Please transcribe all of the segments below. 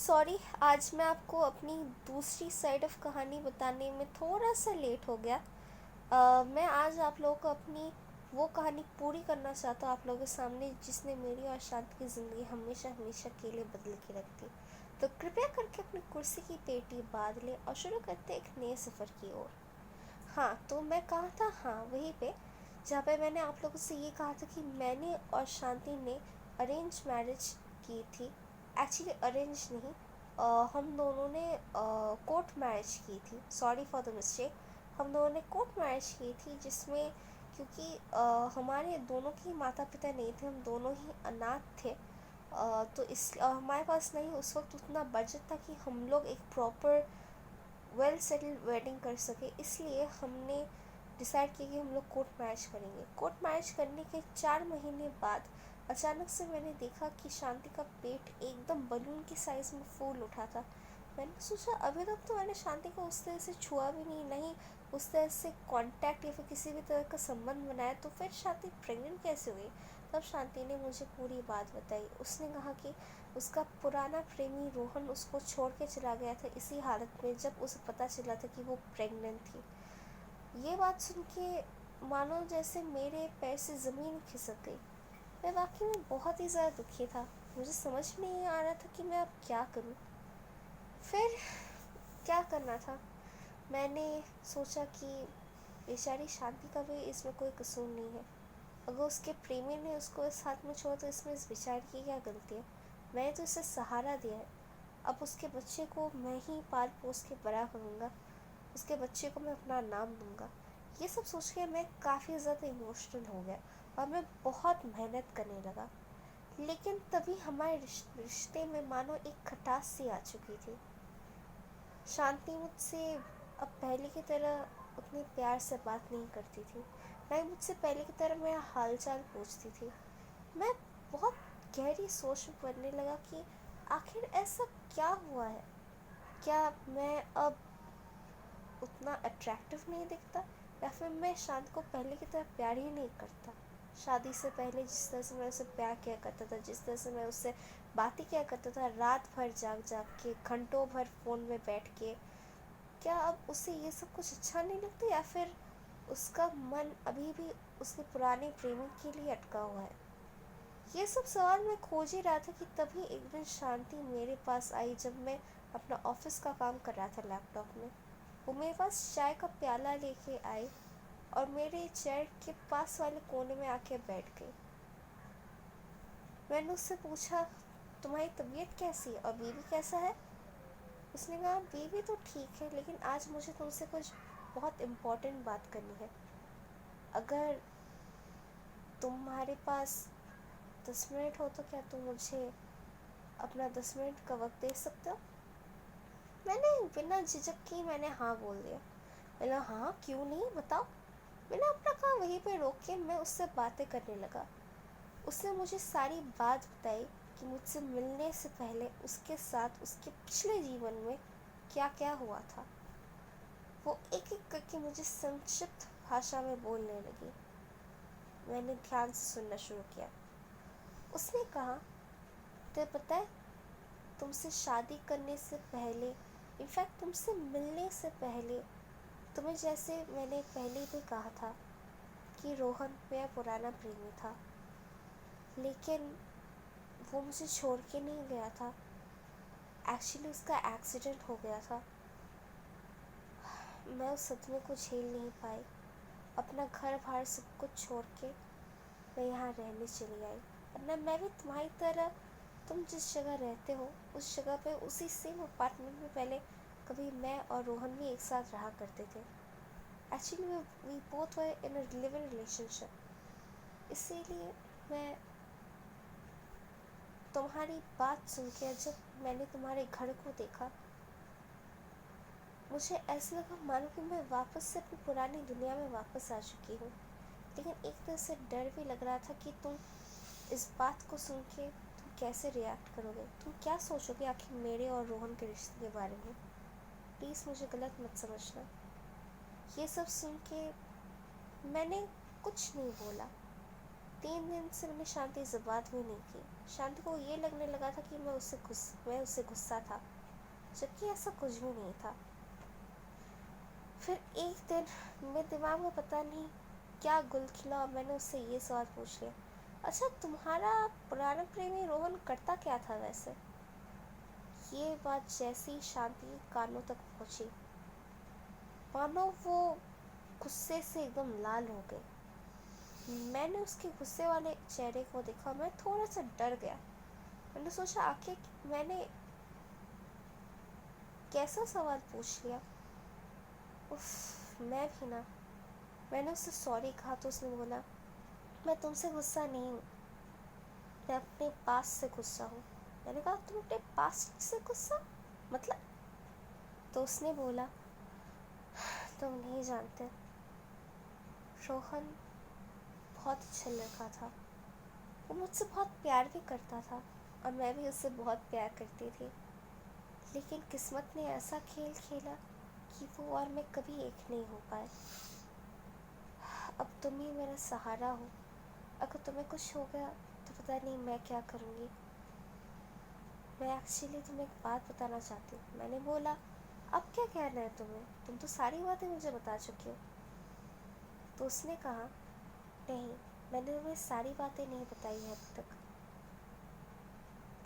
Sorry, आज मैं आपको अपनी दूसरी साइड ऑफ कहानी बताने में थोड़ा सा लेट हो गया। मैं आज आप लोगों को अपनी वो कहानी पूरी करना चाहता हूँ आप लोगों के सामने, जिसने मेरी और शांति की ज़िंदगी हमेशा हमेशा के लिए बदल के रख दी। तो कृपया करके अपनी कुर्सी की पेटी बांध ले और शुरू करते एक नए सफ़र की ओर। हाँ, तो मैं कहा था, हाँ वहीं पे जहाँ पे मैंने आप लोगों से ये कहा था कि मैंने और शांति ने अरेंज मैरिज की थी। एक्चुअली अरेंज नहीं, हम दोनों ने कोर्ट मैरिज की थी। Sorry for the mistake. हम दोनों ने कोर्ट मैरिज की थी, जिसमें क्योंकि हमारे दोनों के माता पिता नहीं थे, हम दोनों ही अनाथ थे। तो इस हमारे पास नहीं उस वक्त उतना बजट था कि हम लोग एक प्रॉपर वेल सेटल्ड वेडिंग कर सके। इसलिए हमने डिसाइड किया कि हम लोग कोर्ट मैरिज करेंगे। कोर्ट मैरिज करने के 4 महीने बाद अचानक से मैंने देखा कि शांति का पेट एकदम बलून की साइज़ में फूल उठा था। मैंने सोचा अभी तक तो मैंने शांति को उस तरह से छुआ भी नहीं, नहीं उस तरह से कांटेक्ट या फिर किसी भी तरह का संबंध बनाया, तो फिर शांति प्रेग्नेंट कैसे हुई। तब शांति ने मुझे पूरी बात बताई। उसने कहा कि उसका पुराना प्रेमी रोहन उसको छोड़ के चला गया था इसी हालत में, जब उसे पता चला था कि वो प्रेग्नेंट थी। ये बात सुन के मानो जैसे मेरे पैर से ज़मीन खिसक गई। मैं वाकई में बहुत ही ज़्यादा दुखी था। मुझे समझ नहीं आ रहा था कि मैं अब क्या करूं। फिर क्या करना था, मैंने सोचा कि बेचारी शांति का भी इसमें कोई कसूर नहीं है। अगर उसके प्रेमी ने उसको इस हाथ में छोड़ा तो इसमें इस बेचारी की क्या गलती है। मैंने तो इसे सहारा दिया है। अब उसके बच्चे को मैं ही पाल पोस के बड़ा करूँगा। उसके बच्चे को मैं अपना नाम दूँगा। ये सब सोच के मैं काफ़ी ज़्यादा इमोशनल हो गया और मैं बहुत मेहनत करने लगा। लेकिन तभी हमारे रिश्ते में मानो एक खटास सी आ चुकी थी। शांति मुझसे अब पहले की तरह उतने प्यार से बात नहीं करती थी, ना ही मुझसे पहले की तरह मेरा हालचाल पूछती थी। मैं बहुत गहरी सोच में पड़ने लगा कि आखिर ऐसा क्या हुआ है। क्या मैं अब उतना अट्रैक्टिव नहीं दिखता, या फिर मैं शांत को पहले की तरह प्यार ही नहीं करता। शादी से पहले जिस तरह से मैं उससे प्यार किया करता था, जिस तरह से मैं उससे बातें किया करता था, रात भर जाग जाग के, घंटों भर फ़ोन में बैठ के, क्या अब उसे ये सब कुछ अच्छा नहीं लगता, या फिर उसका मन अभी भी उसके पुराने प्रेमी के लिए अटका हुआ है। ये सब सवाल मैं खोज ही रहा था कि तभी एक दिन शांति मेरे पास आई, जब मैं अपना ऑफिस का काम कर रहा था लैपटॉप में। वो मेरे पास चाय का प्याला लेके आई और मेरे चेयर के पास वाले कोने में आके बैठ गई। मैंने उससे पूछा, तुम्हारी तबीयत कैसी है और बेबी कैसा है। उसने कहा, बेबी तो ठीक है, लेकिन आज मुझे तुमसे कुछ बहुत इम्पोर्टेंट बात करनी है। अगर तुम्हारे पास 10 मिनट हो तो क्या तुम मुझे अपना 10 मिनट का वक्त दे सकते हो। मैंने बिना झिझक की मैंने हाँ बोल दिया। मैंने, हाँ क्यों नहीं, बताओ। मैंने अपना काम वहीं पे रोक के मैं उससे बातें करने लगा। उसने मुझे सारी बात बताई कि मुझसे मिलने से पहले उसके साथ उसके पिछले जीवन में क्या क्या हुआ था। वो एक एक करके मुझे संक्षिप्त भाषा में बोलने लगी। मैंने ध्यान से सुनना शुरू किया। उसने कहा, तो पता है, तुमसे शादी करने से पहले, इनफैक्ट तुमसे मिलने से पहले, तुम्हें जैसे मैंने पहले भी कहा था कि रोहन मेरा पुराना प्रेमी था, लेकिन वो मुझे छोड़ के नहीं गया था। एक्चुअली उसका एक्सीडेंट हो गया था। मैं उस सदमे को झेल नहीं पाई। अपना घर बार सब कुछ छोड़ के मैं यहाँ रहने चली आई। वरना मैं भी तुम्हारी तरह, तुम जिस जगह रहते हो उस जगह पे, उसी सेम अपार्टमेंट में पहले कभी मैं और रोहन भी एक साथ रहा करते थे। Actually we both were in a live in relationship. इसीलिए मैं तुम्हारी बात सुन के, जब मैंने तुम्हारे घर को देखा, मुझे ऐसा लगा मानो कि मैं वापस से अपनी पुरानी दुनिया में वापस आ चुकी हूँ। लेकिन एक तरह से डर भी लग रहा था कि तुम इस बात को सुन के तुम कैसे रिएक्ट करोगे, तुम क्या सोचोगे आखिर मेरे और रोहन के रिश्ते के बारे में। प्लीज़ मुझे गलत मत समझना। ये सब सुन के मैंने कुछ नहीं बोला। 3 दिन से मैंने शांति से बात भी नहीं की। शांति को ये लगने लगा था कि मैं उससे गुस्सा था, जबकि ऐसा कुछ भी नहीं था। फिर एक दिन मेरे दिमाग में पता नहीं क्या गुल खिला और मैंने उससे ये सवाल पूछ लिया, अच्छा तुम्हारा पुराना प्रेमी रोहन करता क्या था वैसे? ये बात जैसी शांति के कानों तक पहुंची, मानो वो गुस्से से एकदम लाल हो गई। मैंने उसके गुस्से वाले चेहरे को देखा, मैं थोड़ा सा डर गया। मैंने सोचा आखिर मैंने कैसा सवाल पूछ लिया। उफ, मैं भी ना। मैंने उससे सॉरी कहा तो उसने बोला, मैं तुमसे गुस्सा नहीं हूँ, मैं अपने पास से गुस्सा हूँ। मैंने कहा तुम अपने पास से गुस्सा मतलब? तो उसने बोला, तुम नहीं जानते, रोहन बहुत अच्छा लड़का था। वो मुझसे बहुत प्यार भी करता था और मैं भी उससे बहुत प्यार करती थी, लेकिन किस्मत ने ऐसा खेल खेला कि वो और मैं कभी एक नहीं हो पाए। अब तुम ही मेरा सहारा हो। अगर तुम्हें कुछ हो गया तो पता नहीं मैं क्या करूँगी। मैं एक्चुअली तुम्हें एक बात बताना चाहती हूँ। मैंने बोला, अब क्या कहना है तुम्हें? तुम तो सारी बातें मुझे बता चुकी हो। तो उसने कहा, नहीं, मैंने तुम्हें सारी बातें नहीं बताई है अब तक।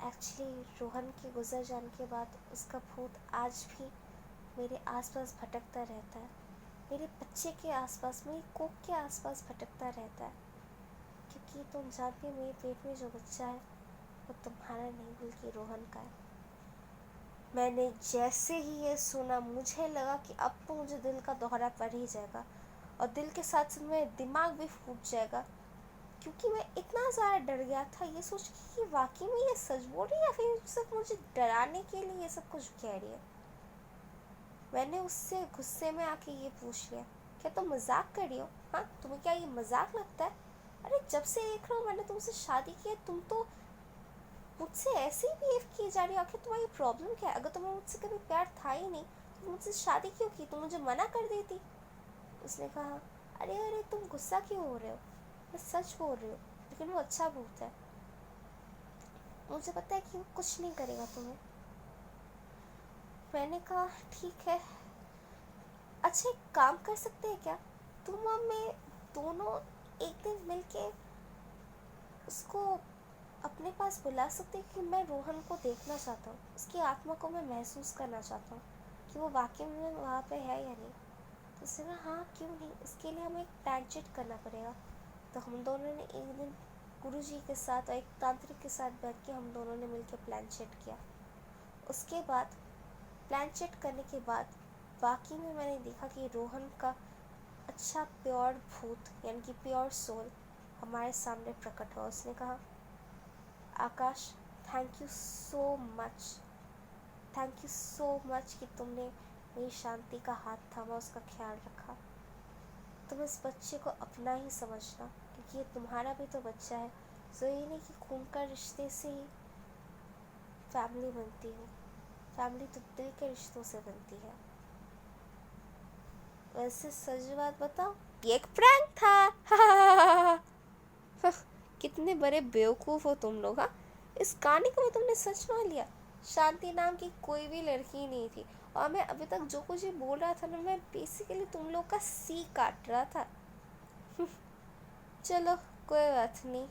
एक्चुअली रोहन के गुजर जाने के बाद उसका भूत आज भी मेरे आसपास भटकता रहता है। मेरे बच्चे के आसपास, मेरी कोख के आसपास भटकता रहता है, क्योंकि तुम जानती हो मेरे पेट में जो बच्चा है वो तुम्हारा नहीं बल्कि रोहन का है। मैंने जैसे ही ये सुना मुझे लगा कि अब तो मुझे दिल का दौरा पड़ ही जाएगा और दिल के साथ साथ मेरा दिमाग भी फूट जाएगा, क्योंकि मैं इतना ज़्यादा डर गया था ये सोच के कि वाकई में ये सच बोल रही है या फिर सिर्फ मुझे डराने के लिए ये सब कुछ कह रही है। मैंने उससे गुस्से में आके ये पूछ लिया, क्या तुम मजाक कर रही हो? हाँ, तुम्हें क्या ये मजाक लगता है? अरे जब से देख रहा हूँ मैंने तुमसे शादी की है, तुम तो मुझसे ऐसे ही बिहेव किए जा रही हो। आखिर तुम्हारी प्रॉब्लम क्या है? अगर तुम्हें मुझसे कभी प्यार था ही नहीं तो मुझसे शादी क्यों की? तुम मुझे मना कर देती। उसने कहा, अरे अरे तुम गुस्सा क्यों हो रहे हो? मैं सच बोल रही हूँ, लेकिन वो अच्छा भूत है। मुझे पता है कि वो कुछ नहीं करेगा तुम्हें। मैंने कहा, ठीक है, अच्छा एक काम कर सकते हैं क्या? तुम और मैं दोनों एक दिन मिलके उसको अपने पास बुला सकते हैं कि मैं रोहन को देखना चाहता हूँ, उसकी आत्मा को मैं महसूस करना चाहता हूँ कि वो वाकई में वहाँ पे है या नहीं। तो उसने कहा, हाँ क्यों नहीं, इसके लिए हमें एक प्लान चिट करना पड़ेगा। तो हम दोनों ने एक दिन गुरुजी के साथ और एक तांत्रिक के साथ बैठ के हम दोनों ने मिलकर प्लान चिट किया। उसके बाद प्लान चिट करने के बाद वाकई में मैंने देखा कि रोहन का अच्छा प्योर भूत यानी कि प्योर सोल हमारे सामने प्रकट हुआ। उसने कहा, Akash, thank you so much, thank you so much कि तुमने मेरी शांति का हाथ थामा, उसका ख्याल रखा। तुम इस बच्चे को अपना ही समझना, क्योंकि ये तुम्हारा भी तो बच्चा है। सो ये नहीं कि खून का रिश्ते से ही फैमिली बनती है, फैमिली तो दिल के रिश्तों से बनती है। वैसे सच बात बताओ, ये एक प्रैंक था। कितने बड़े बेवकूफ़ हो तुम लोग। हाँ, इस कहानी को भी तुमने सच मान लिया। शांति नाम की कोई भी लड़की नहीं थी और मैं अभी तक जो कुछ ही बोल रहा था ना, मैं बेसिकली तुम लोग का सी काट रहा था। चलो कोई बात नहीं।